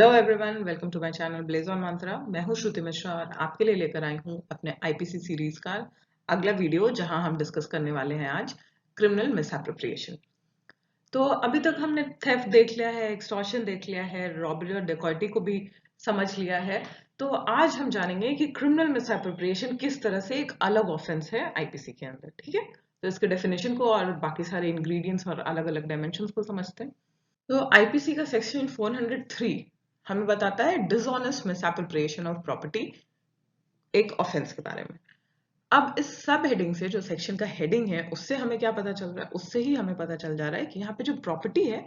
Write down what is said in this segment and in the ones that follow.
Hello everyone, welcome to my channel blaze on Mantra. मैं हूं श्रुति मिश्रा और आपके लिए लेकर आई हूं अपने आईपीसी सीरीज का अगला वीडियो, जहां हम डिस्कस करने वाले हैं आज क्रिमिनल मिसएप्रोप्रिएशन। तो अभी तक हमने थेफ्ट देख लिया है, एक्सटॉर्शन देख लिया है, रॉबरी और डेकॉइटी को भी समझ लिया है। तो आज हम जानेंगे कि क्रिमिनल मिसएप्रोप्रिएशन किस तरह से एक अलग ऑफेंस है आईपीसी के अंदर। ठीक है, तो इसके डेफिनेशन को और बाकी सारे इंग्रेडिएंट्स और अलग अलग डायमेंशंस को समझते हैं। तो आईपीसी का सेक्शन 403 हमें बताता है डिसऑनेस्ट मिसएप्रोप्रिएशन ऑफ प्रॉपर्टी एक ऑफेंस के बारे में। अब इस सब हेडिंग से, जो सेक्शन का हेडिंग है, उससे हमें क्या पता चल रहा है? उससे ही हमें पता चल जा रहा है कि यहाँ पे जो प्रॉपर्टी है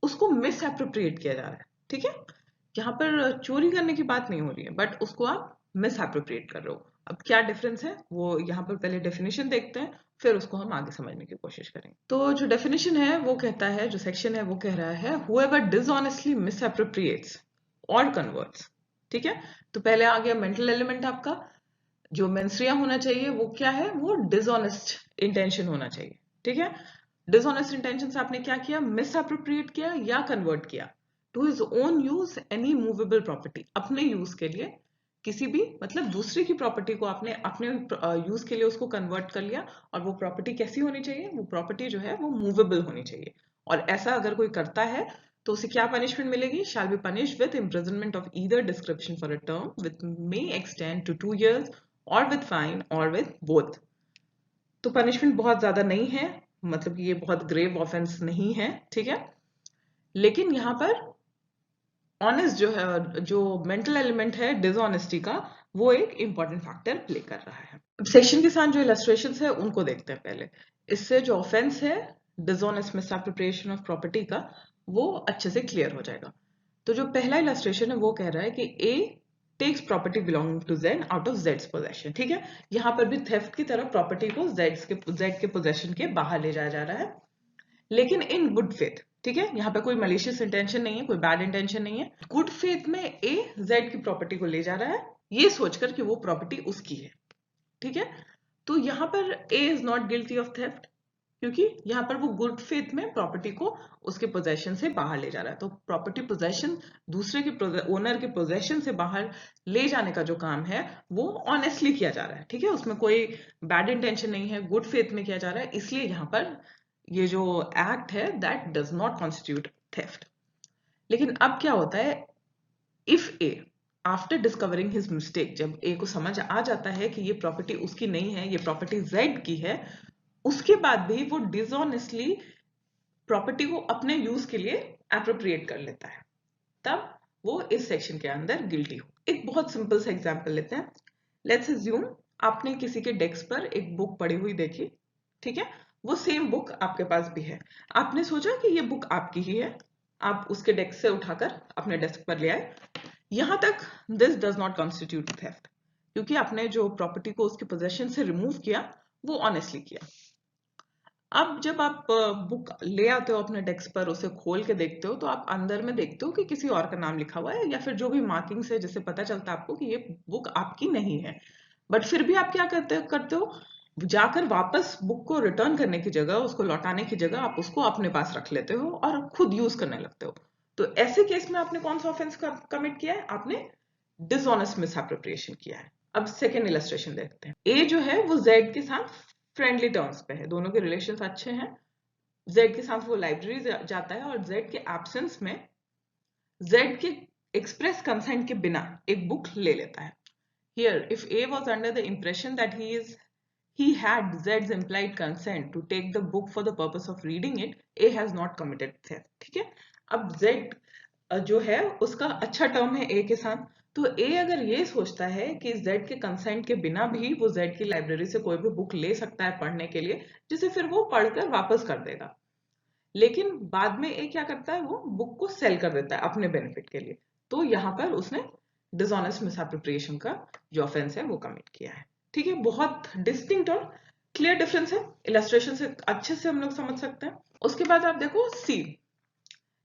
उसको मिस एप्रोप्रिएट किया जा रहा है। ठीक है, यहाँ पर चोरी करने की बात नहीं हो रही है, बट उसको आप मिस एप्रोप्रिएट कर रहे हो। अब क्या डिफरेंस है वो यहाँ पर पहले डेफिनेशन देखते हैं, फिर उसको हम आगे समझने की कोशिश करेंगे। तो जो डेफिनेशन है वो कहता है, जो सेक्शन है वो कह रहा है whoever dishonestly misappropriates or converts। ठीक है, तो पहले आ गया मेंटल एलिमेंट आपका। जो मेंस्ट्रिया होना चाहिए वो क्या है? वो डिसऑनेस्ट इंटेंशन होना चाहिए। ठीक है, डिसऑनेस्ट इंटेंशन से आपने क्या किया? मिस अप्रोप्रिएट किया या कन्वर्ट किया to his own use any movable property. अपने यूज के लिए किसी भी, मतलब दूसरे की प्रॉपर्टी को आपने अपने यूज के लिए उसको कन्वर्ट कर लिया। और वो प्रॉपर्टी कैसी होनी चाहिए? वो प्रॉपर्टी जो है वो मूवेबल होनी चाहिए। और ऐसा अगर कोई करता है तो उसे क्या पनिशमेंट मिलेगी? Shall be punished with imprisonment of either description for a term with may extend to 2 years or with fine or with both. तो पनिशमेंट बहुत ज्यादा नहीं है, मतलब कि ये बहुत ग्रेव ऑफेंस नहीं है। ठीक है, लेकिन यहाँ पर ऑनेस्ट जो है, जो मेंटल एलिमेंट है डिसऑनेस्टी का, वो एक इंपॉर्टेंट फैक्टर प्ले कर रहा है। अब सेक्शन के साथ जो इलस्ट्रेशंस है उनको देखते हैं पहले। इससे जो ऑफेंस है डिसऑनेस्ट मिसएप्रोप्रिएशन ऑफ प्रॉपर्टी का, वो अच्छे से क्लियर हो जाएगा। तो जो पहला इलस्ट्रेशन है वो कह रहा है कि A takes property belonging to Z out of जेड्स पोजेशन। ठीक है, यहाँ पर भी थेफ्ट की तरह प्रॉपर्टी को जेड के पोजेशन के बाहर ले जाया जा रहा है, लेकिन इन गुड फेथ। ठीक है, यहाँ पे कोई मलिशियस इंटेंशन नहीं है, कोई बैड इंटेंशन नहीं है। गुड फेथ में ए जेड की प्रॉपर्टी को ले जा रहा है, ये सोचकर कि वो प्रॉपर्टी उसकी है। ठीक है, तो यहाँ पर A is not guilty of theft, क्योंकि यहाँ पर वो गुड फेथ में प्रॉपर्टी को उसके पोजेशन से बाहर ले जा रहा है। तो प्रॉपर्टी पोजेशन, दूसरे के ओनर के पोजेशन से बाहर ले जाने का जो काम है वो ऑनेस्टली किया जा रहा है। ठीक है, उसमें कोई बैड इंटेंशन नहीं है, गुड फेथ में किया जा रहा है, इसलिए यहाँ पर ये जो एक्ट है that does not constitute theft. लेकिन अब क्या होता है? If A after discovering his mistake, जब ए को समझ आ जाता है कि ये प्रॉपर्टी उसकी नहीं है, ये प्रॉपर्टी जेड की है, उसके बाद भी वो डिसऑनेस्टली प्रॉपर्टी को अपने यूज के लिए एप्रोप्रिएट कर लेता है, तब वो इस सेक्शन के अंदर गिल्टी हो। एक बहुत सिंपल सा एग्जांपल लेते हैं। लेट्स अज्यूम आपने किसी के डेस्क पर एक बुक पड़ी हुई देखी। ठीक है, वो सेम बुक आपके पास भी है। आपने सोचा कि ये बुक आपकी ही है, आप उसके डेस्क से उठाकर अपने डेस्क पर ले आए। यहां तक this does not constitute theft, क्योंकि आपने जो प्रॉपर्टी को उसके पोजेशन से रिमूव किया वो ऑनेस्टली किया। अब जब आप बुक ले आते हो अपने डेस्क पर, उसे खोल के देखते हो, तो आप अंदर में देखते हो कि किसी और का नाम लिखा हुआ है, या फिर जो भी मार्किंग्स है जिससे पता चलता है आपको कि ये बुक आपकी नहीं है। बट फिर भी आप क्या करते हो? जाकर वापस बुक को रिटर्न करने की जगह, उसको लौटाने की जगह, आप उसको अपने पास रख लेते हो और खुद यूज करने लगते हो। तो ऐसे केस में आपने कौन सा ऑफेंस कमिट किया है? आपने डिसऑनेस्ट मिसएप्रोप्रिएशन किया है। अब सेकेंड इलस्ट्रेशन देखते हैं। ए जो है वो जेड के साथ फ्रेंडली टर्म्स पे है, दोनों के रिलेशंस अच्छे हैं। जेड के साथ वो लाइब्रेरी जाता है और जेड के एब्सेंस में जेड के एक्सप्रेस कंसेंट के बिना एक बुक ले लेता है। Here if A was under the impression that he had Z's implied consent to take the book for the purpose of reading it, A has not committed theft। ठीक है, अब Z जो है उसका अच्छा टर्म है A के साथ। तो A अगर ये सोचता है कि Z के कंसेंट के बिना भी वो Z की लाइब्रेरी से कोई भी बुक ले सकता है पढ़ने के लिए, जिसे फिर वो पढ़कर वापस कर देगा, लेकिन बाद में ए क्या करता है? वो बुक को सेल कर देता है अपने बेनिफिट के लिए। तो यहाँ पर उसने डिसऑनेस्ट मिसएप्रोप्रिएशन का जो ऑफेंस है वो कमिट किया है। ठीक है, बहुत डिस्टिंक्ट और क्लियर डिफरेंस है, इलस्ट्रेशन से अच्छे से हम लोग समझ सकते हैं। उसके बाद आप देखो C,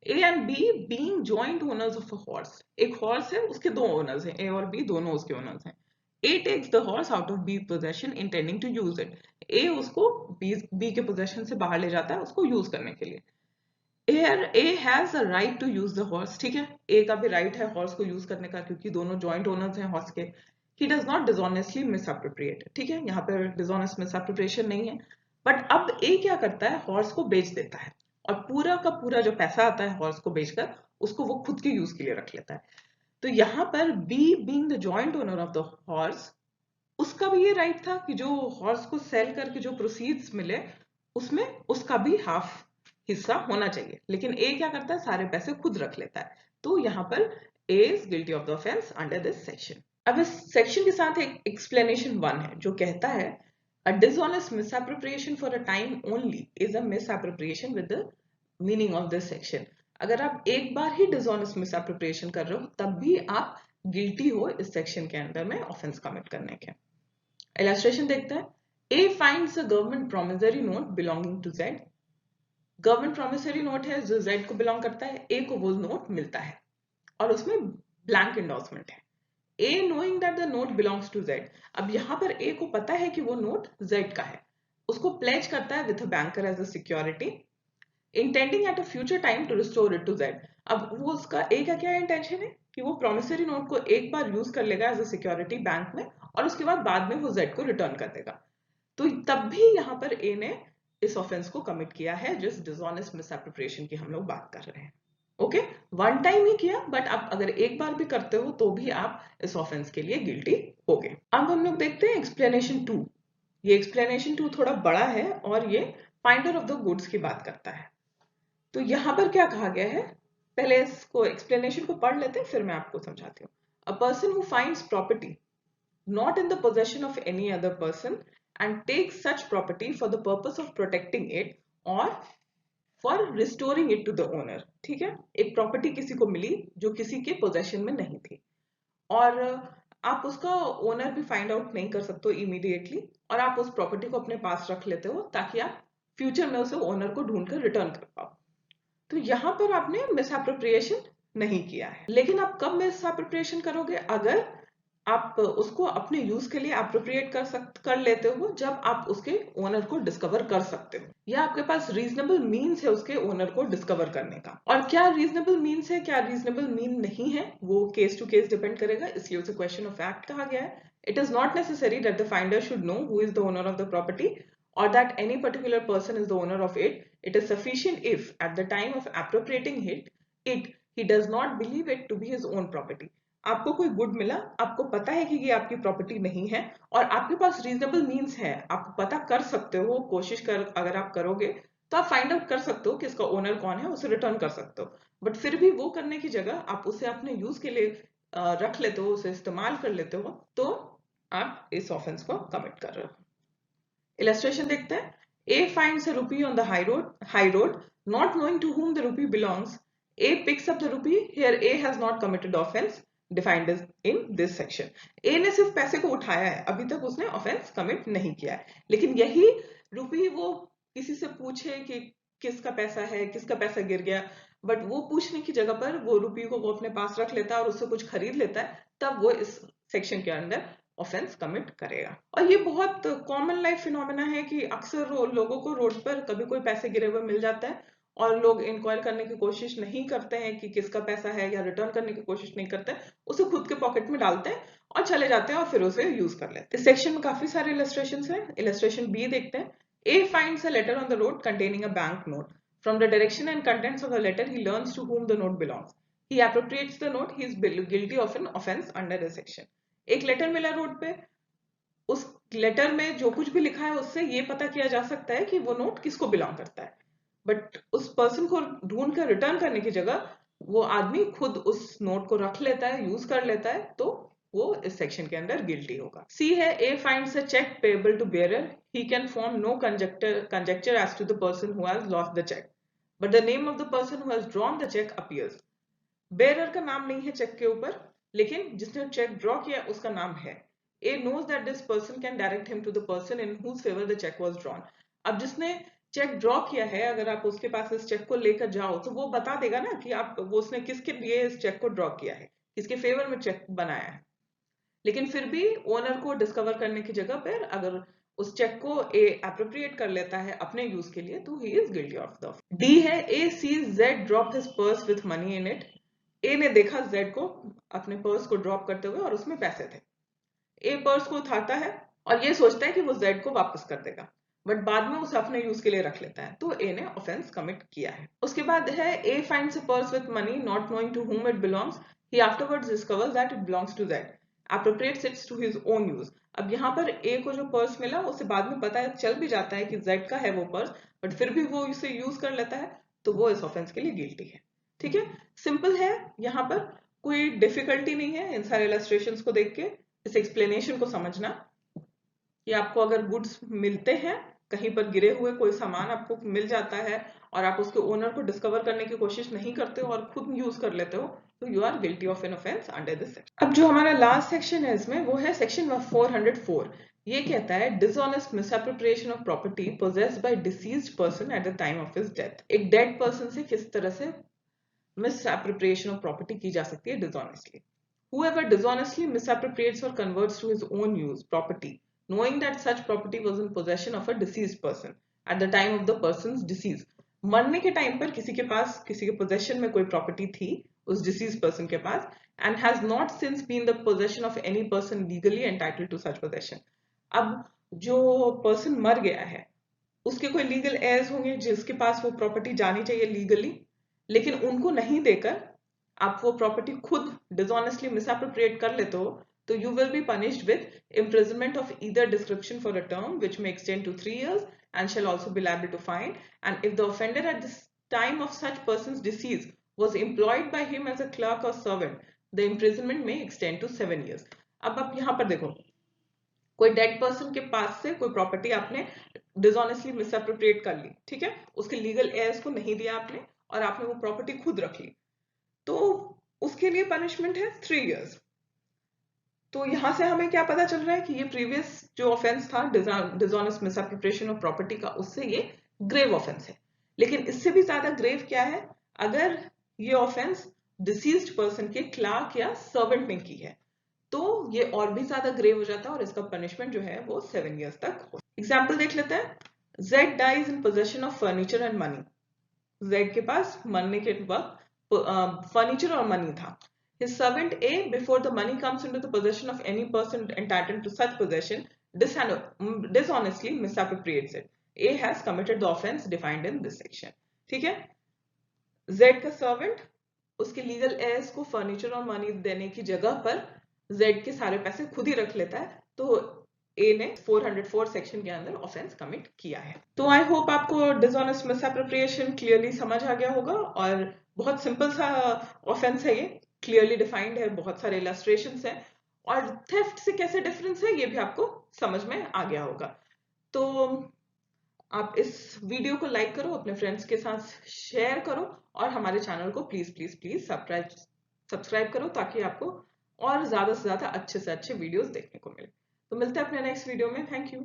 A and B being joint owners of a horse. एक हॉर्स है, उसके दो ओनर्स हैं, ए और बी दोनों उसके ओनर्स हैं। A takes the horse out of B possession intending to use it. A उसको बी के पोजेशन से बाहर ले जाता है उसको यूज करने के लिए। A has a right to use the horse, ठीक है, ए का भी राइट है हॉर्स को यूज करने का क्योंकि दोनों जॉइंट ओनर्स हैं हॉर्स के। ही डज नॉट डिसऑनेस्टली मिसअप्रोप्रिएट, ठीक है, यहाँ पर डिसऑनेस्ट मिसअप्रोप्रिएशन नहीं है। बट अब ए क्या करता है, हॉर्स को बेच देता है और पूरा का पूरा जो पैसा आता है हॉर्स को बेचकर उसको वो खुद के यूज के लिए रख लेता है। तो यहाँ पर B being the joint owner of the horse, उसका भी ये राइट था कि जो हॉर्स को सेल करके जो प्रोसीड्स मिले उसमें उसका भी हाफ हिस्सा होना चाहिए, लेकिन ए क्या करता है, सारे पैसे खुद रख लेता है। तो यहाँ पर A is guilty of the offence under this section. अब इस सेक्शन के साथ एक एक्सप्लेनेशन 1 है जो कहता है a dishonest misappropriation for a time only is a misappropriation with the meaning of this section। अगर आप एक बार ही dishonest misappropriation कर रहे हो तब भी आप गिल्टी हो इस सेक्शन के अंदर में ऑफेंस कमिट करने के। इलस्ट्रेशन देखते हैं। A finds a government promissory note belonging to Z. Government promissory note है जो जेड को बिलोंग करता है, ए को वो नोट मिलता है और उसमें ब्लैंक एंडोर्समेंट है। A knowing that the note belongs to Z, अब यहां पर ए को पता है कि वो नोट जेड का है, उसको प्लेज करता है with a banker as a security, intending at a future time to restore it to Z. अब वो उसका ए का क्या इंटेंशन है कि वो प्रोमिसरी नोट को एक बार यूज कर लेगा एज अ सिक्योरिटी बैंक में और उसके बाद में वो जेड को रिटर्न कर देगा। तो तब भी यहाँ पर ए ने इस ऑफेंस को कमिट किया है जिस डिसऑनेस्ट मिसअप्रोप्रिएशन की हम लोग बात कर रहे हैं। ओके, वन टाइम ही किया बट आप अगर एक बार भी करते हो तो भी आप इस ऑफेंस के लिए गिल्टी होगे। अब हम लोग देखते हैं एक्सप्लेनेशन 2। ये एक्सप्लेनेशन 2 थोड़ा बड़ा है और ये फाइंडर ऑफ द गुड्स की बात करता है। तो यहां पर क्या कहा गया है, पहले इसको एक्सप्लेनेशन को पढ़ लेते हैं फिर मैं आपको समझाती हूँ। A person who finds property not in the possession of any other person and takes such property for the purpose of protecting it or for restoring it to the owner। ठीक है, एक प्रॉपर्टी किसी को मिली जो किसी के possession में नहीं थी और आप उसका ओनर भी फाइंड आउट नहीं कर सकते इमीडिएटली और आप उस प्रॉपर्टी को अपने पास रख लेते हो ताकि आप फ्यूचर में उसे ओनर को ढूंढ कर रिटर्न कर पाओ। तो यहां पर आपने मिसअप्रोप्रिएशन नहीं किया है, लेकिन आप कब मिसअप्रोप्रिएशन करोगे, अगर आप उसको अपने यूज के लिए अप्रोप्रिएट कर लेते हो जब आप उसके ओनर को डिस्कवर कर सकते हो या आपके पास रीजनेबल मीन्स है उसके ओनर को डिस्कवर करने का। और क्या रीजनेबल मीन्स है क्या रीजनेबल मीन नहीं है वो केस टू केस डिपेंड करेगा, इसलिए उसे क्वेश्चन ऑफ फैक्ट कहा गया है। It is not necessary that the finder should know who is the owner of the property or that any particular person is the owner of it. It is sufficient if at the time of appropriating it he does not believe it to be his own property। आपको कोई good मिला, आपको पता है कि ये आपकी property नहीं है और आपके पास रीजनेबल मीन्स है, आप पता कर सकते हो, कोशिश कर अगर आप करोगे तो आप फाइंड आउट कर सकते हो कि इसका ओनर कौन है, उसे रिटर्न कर सकते हो। बट फिर भी वो करने की जगह आप उसे अपने यूज के लिए रख लेते हो, उसे इस्तेमाल कर लेते हो, तो आप इस ऑफेंस को कमिट कर रहे हो। इलस्ट्रेशन देखते हैं। A finds a rupee on the high road, not knowing to whom the rupee belongs. A picks up the rupee. Here A has not committed offense defined as in this section। A ने सिर्फ पैसे को उठाया है, अभी तक उसने offence commit नहीं किया है, लेकिन यही रुपी वो किसी से पूछे कि किसका पैसा है, किसका पैसा गिर गया, बट वो पूछने की जगह पर वो रुपी को वो अपने पास रख लेता है और उससे कुछ खरीद लेता है, तब वो इस सेक्शन के अंदर ऑफेंस कमिट करेगा। और ये बहुत कॉमन लाइफ फिनोमेना है कि अक्सर लोगों को रोड पर कभी कोई पैसे गिरे हुए मिल जाता है और लोग इंक्वायर करने की कोशिश नहीं करते हैं कि किसका पैसा है या रिटर्न करने की कोशिश नहीं करते, उसे खुद के पॉकेट में डालते हैं और चले जाते हैं और फिर उसे यूज कर लेते हैं। इस सेक्शन में काफी सारे इलस्ट्रेशंस हैं। इलस्ट्रेशन बी देखते हैं। A finds a letter on the road containing a bank note. From the direction and contents of the letter he learns to whom the note belongs। He appropriates the note। He is guilty of an offense under this section। एक letter मिला road पे, उस letter में जो कुछ भी लिखा है उससे ये पता किया जा सकता है कि वो नोट किसको बिलोंग करता है, बट उस पर्सन को ढूंढ कर रिटर्न करने की जगह वो आदमी खुद उस नोट को रख लेता है, यूज कर लेता है, तो वो इस सेक्शन के अंदर गिल्टी होगा। सी है। A finds a cheque payable to bearer. He can form no conjecture as to the person who has lost the cheque but the name of the person who has drawn the cheque appears. Bearer का नाम नहीं है check के ऊपर, लेकिन जिसने check draw किया उसका नाम है। A knows that this person can direct him to the person in whose favor the check was drawn। अब जिसने चेक ड्रॉ किया है, अगर आप उसके पास इस चेक को लेकर जाओ तो वो बता देगा ना कि आप वो उसने किसके लिए इस चेक को ड्रॉ किया है, किसके फेवर में चेक बनाया है। लेकिन फिर भी ओनर को डिस्कवर करने की जगह पर अगर उस चेक को ए एप्रोप्रिएट कर लेता है अपने यूज के लिए, तो he is guilty of the. D है A sees Z drop his purse with money in it. A ने देखा जेड को अपने पर्स को ड्रॉप करते हुए और उसमें पैसे थे। ए पर्स को उठाता है और ये सोचता है कि वो जेड को वापस कर देगा, बट बाद में उसे अपने यूज के लिए रख लेता है, तो ए ने ऑफेंस कमिट किया है। उसके बाद है A finds a purse with money not knowing to whom it belongs. He afterwards discovers that it belongs to Z. Appropriates it to his own use. अब यहाँ पर ए को जो पर्स मिला उसे बाद में पता चल भी जाता है कि जेड का है वो पर्स, बट फिर भी वो इसे यूज कर लेता है, तो वो इस ऑफेंस के लिए गिल्टी है। ठीक है, सिंपल है, यहाँ पर कोई डिफिकल्टी नहीं है इन सारे इलस्ट्रेशंस को देख के इस एक्सप्लेनेशन को समझना कि आपको अगर गुड्स मिलते हैं, कहीं पर गिरे हुए कोई सामान आपको मिल जाता है और आप उसके ओनर को डिस्कवर करने की कोशिश नहीं करते हो और खुद यूज कर लेते हो, तो you are guilty of an offence under this section. अब जो हमारा लास्ट सेक्शन है इसमें वो है सेक्शन 404। ये कहता है dishonest misappropriation of property possessed by deceased person at the time of his death. एक डेड पर्सन से किस तरह से misappropriation of property की जा सकती है dishonestly. Whoever dishonestly misappropriates or converts to his own use property, knowing that such property was in possession of a deceased person at the time of the person's decease. मरने के time पर किसी के पास, किसी के possession में कोई property थी उस deceased person के पास, and has not since been the possession of any person legally entitled to such possession. अब जो person मर गया है उसके कोई legal heirs होंगे जिसके पास वो property जानी चाहिए legally, लेकिन उनको नहीं देकर आप वो प्रॉपर्टी खुद डिसऑनेस्टली मिसएप्रोप्रिएट कर लेते हो, तो you will be punished with imprisonment of either description for a term which may extend to 3 years and shall also be liable to fine, and if the offender at the time of such person's decease was employed by him as a clerk or servant, the imprisonment may extend to 7 years. अब आप यहाँ पर देखो, कोई dead person के पास से कोई property आपने डिसऑनेस्टली मिसएप्रोप्रिएट कर ली, ठीक है, उसके लीगल एयर्स को नहीं दिया आपने और आपने वो प्रॉपर्टी खुद रख ली, तो उसके लिए पनिशमेंट है 3 years. तो यहां से हमें क्या पता चल रहा है कि ये प्रीवियस जो ऑफेंस था डिसऑनेस्ट मिसएप्रोप्रिएशन ऑफ प्रॉपर्टी का, उससे ये ग्रेव ऑफेंस है। लेकिन इससे भी ज्यादा ग्रेव क्या है, अगर ये ऑफेंस डिसीज्ड पर्सन के क्लर्क या सर्वेंट ने की है, तो ये और भी ज्यादा ग्रेव हो जाता है और इसका पनिशमेंट जो है वो 7 years तक हो। एग्जाम्पल देख लेते हैं। Z dies in possession of furniture and money. Z के पास मरने के वक्त फर्नीचर और मनी था। His servant A, before the money comes into the possession of any person entitled to such possession, dishonestly misappropriates it. A has committed the offense defined in this section. ठीक है, Z का servant उसके legal years को furniture और money देने की जगह पर Z के सारे पैसे खुद ही रख लेता है, तो ए ने 404 सेक्शन के अंदर ऑफेंस कमिट किया है। तो आई होप आपको डिसऑनेस्ट मिसएप्रोप्रिएशन क्लियरली समझ आ गया होगा और बहुत सिंपल सा ऑफेंस है, ये क्लियरली डिफाइंड है, बहुत सारे इलस्ट्रेशंस हैं और थेफ्ट से कैसे डिफरेंस है ये भी आपको समझ में आ गया होगा। तो आप इस वीडियो को लाइक करो, अपने फ्रेंड्स के साथ शेयर करो और हमारे चैनल को प्लीज प्लीज प्लीज सब्सक्राइब करो ताकि आपको और ज्यादा से ज्यादा अच्छे से अच्छे वीडियोस देखने को मिले। तो मिलते हैं अपने नेक्स्ट वीडियो में। Thank you.